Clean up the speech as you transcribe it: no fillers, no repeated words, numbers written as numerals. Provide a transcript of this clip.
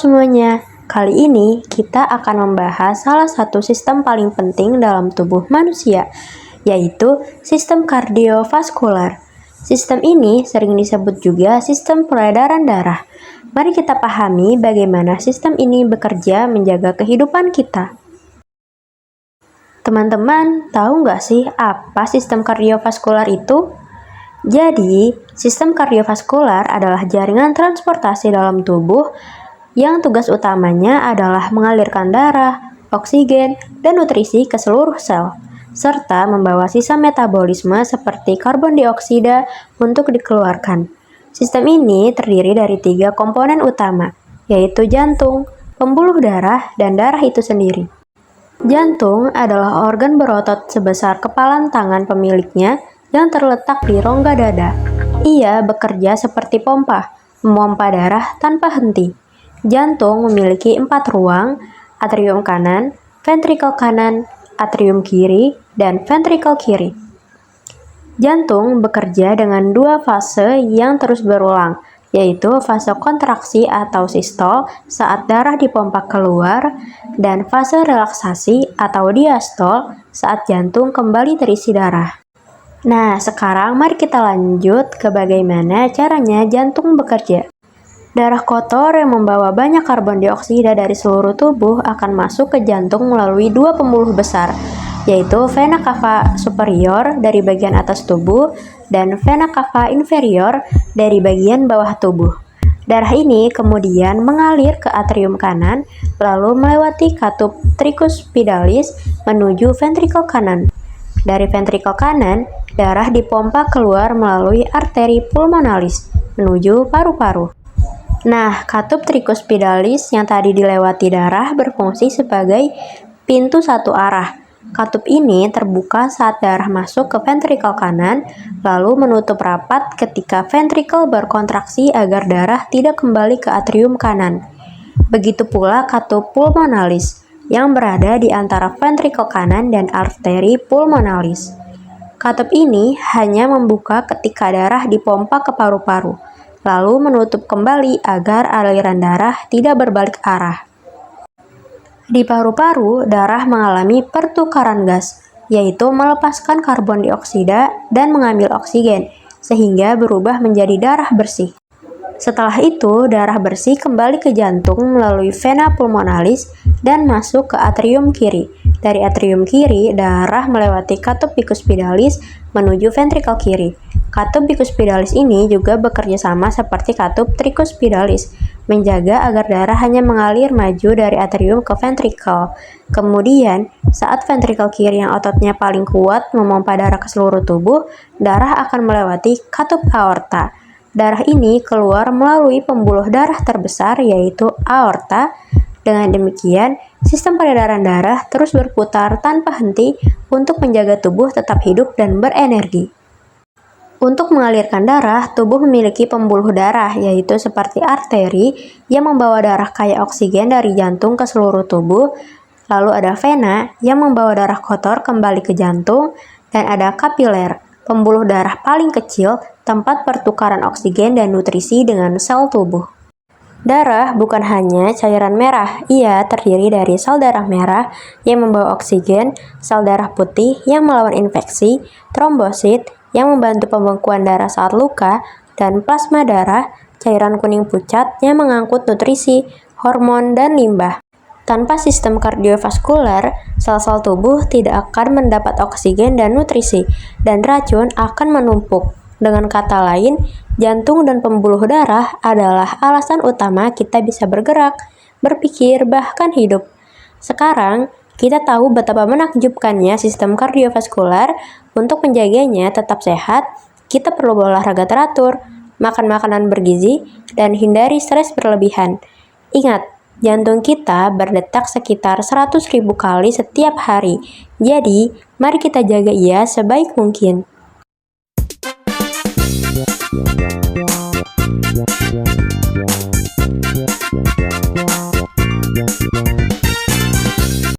semuanya, kali ini kita akan membahas salah satu sistem paling penting dalam tubuh manusia, yaitu sistem kardiovaskular. Sistem ini sering disebut juga sistem peredaran darah. Mari kita pahami bagaimana sistem ini bekerja menjaga kehidupan kita. Teman-teman, tahu nggak sih apa sistem kardiovaskular itu? Jadi, sistem kardiovaskular adalah jaringan transportasi dalam tubuh yang tugas utamanya adalah mengalirkan darah, oksigen, dan nutrisi ke seluruh sel, serta membawa sisa metabolisme seperti karbon dioksida untuk dikeluarkan. Sistem ini terdiri dari 3 komponen utama, yaitu jantung, pembuluh darah, dan darah itu sendiri. Jantung adalah organ berotot sebesar kepalan tangan pemiliknya yang terletak di rongga dada. Ia bekerja seperti pompa, memompa darah tanpa henti. Jantung memiliki 4 ruang, atrium kanan, ventrikel kanan, atrium kiri, dan ventrikel kiri. Jantung bekerja dengan 2 fase yang terus berulang, yaitu fase kontraksi atau sistol saat darah dipompa keluar, dan fase relaksasi atau diastol saat jantung kembali terisi darah. Nah, sekarang mari kita lanjut ke bagaimana caranya jantung bekerja. Darah kotor yang membawa banyak karbon dioksida dari seluruh tubuh akan masuk ke jantung melalui 2 pembuluh besar, yaitu vena cava superior dari bagian atas tubuh dan vena cava inferior dari bagian bawah tubuh. Darah ini kemudian mengalir ke atrium kanan, lalu melewati katup tricuspidalis menuju ventrikel kanan. Dari ventrikel kanan, darah dipompa keluar melalui arteri pulmonalis menuju paru-paru. Nah, katup tricuspidalis yang tadi dilewati darah berfungsi sebagai pintu satu arah. Katup ini terbuka saat darah masuk ke ventrikel kanan, lalu menutup rapat ketika ventrikel berkontraksi agar darah tidak kembali ke atrium kanan. Begitu pula katup pulmonalis yang berada di antara ventrikel kanan dan arteri pulmonalis. Katup ini hanya membuka ketika darah dipompa ke paru-paru, lalu menutup kembali agar aliran darah tidak berbalik arah. Di paru-paru, darah mengalami pertukaran gas, yaitu melepaskan karbon dioksida dan mengambil oksigen, sehingga berubah menjadi darah bersih. Setelah itu, darah bersih kembali ke jantung melalui vena pulmonalis dan masuk ke atrium kiri. Dari atrium kiri, darah melewati katup bicuspidalis menuju ventrikel kiri. Katup bicuspidalis ini juga bekerja sama seperti katup tricuspidalis, menjaga agar darah hanya mengalir maju dari atrium ke ventrikel. Kemudian, saat ventrikel kiri yang ototnya paling kuat memompa darah ke seluruh tubuh, darah akan melewati katup aorta. Darah ini keluar melalui pembuluh darah terbesar yaitu aorta. Dengan demikian, sistem peredaran darah terus berputar tanpa henti untuk menjaga tubuh tetap hidup dan berenergi. Untuk mengalirkan darah, tubuh memiliki pembuluh darah yaitu seperti arteri yang membawa darah kaya oksigen dari jantung ke seluruh tubuh, lalu ada vena yang membawa darah kotor kembali ke jantung, dan ada kapiler, pembuluh darah paling kecil tempat pertukaran oksigen dan nutrisi dengan sel tubuh. Darah bukan hanya cairan merah, ia terdiri dari sel darah merah yang membawa oksigen, sel darah putih yang melawan infeksi, trombosit yang membantu pembekuan darah saat luka, dan plasma darah, cairan kuning pucat yang mengangkut nutrisi, hormon, dan limbah. Tanpa sistem kardiovaskular, sel-sel tubuh tidak akan mendapat oksigen dan nutrisi, dan racun akan menumpuk. Dengan kata lain, jantung dan pembuluh darah adalah alasan utama kita bisa bergerak, berpikir, bahkan hidup. Sekarang, kita tahu betapa menakjubkannya sistem kardiovaskular. Untuk menjaganya tetap sehat, kita perlu berolahraga teratur, makan makanan bergizi, dan hindari stres berlebihan. Ingat, jantung kita berdetak sekitar 100.000 kali setiap hari. Jadi, mari kita jaga ia sebaik mungkin.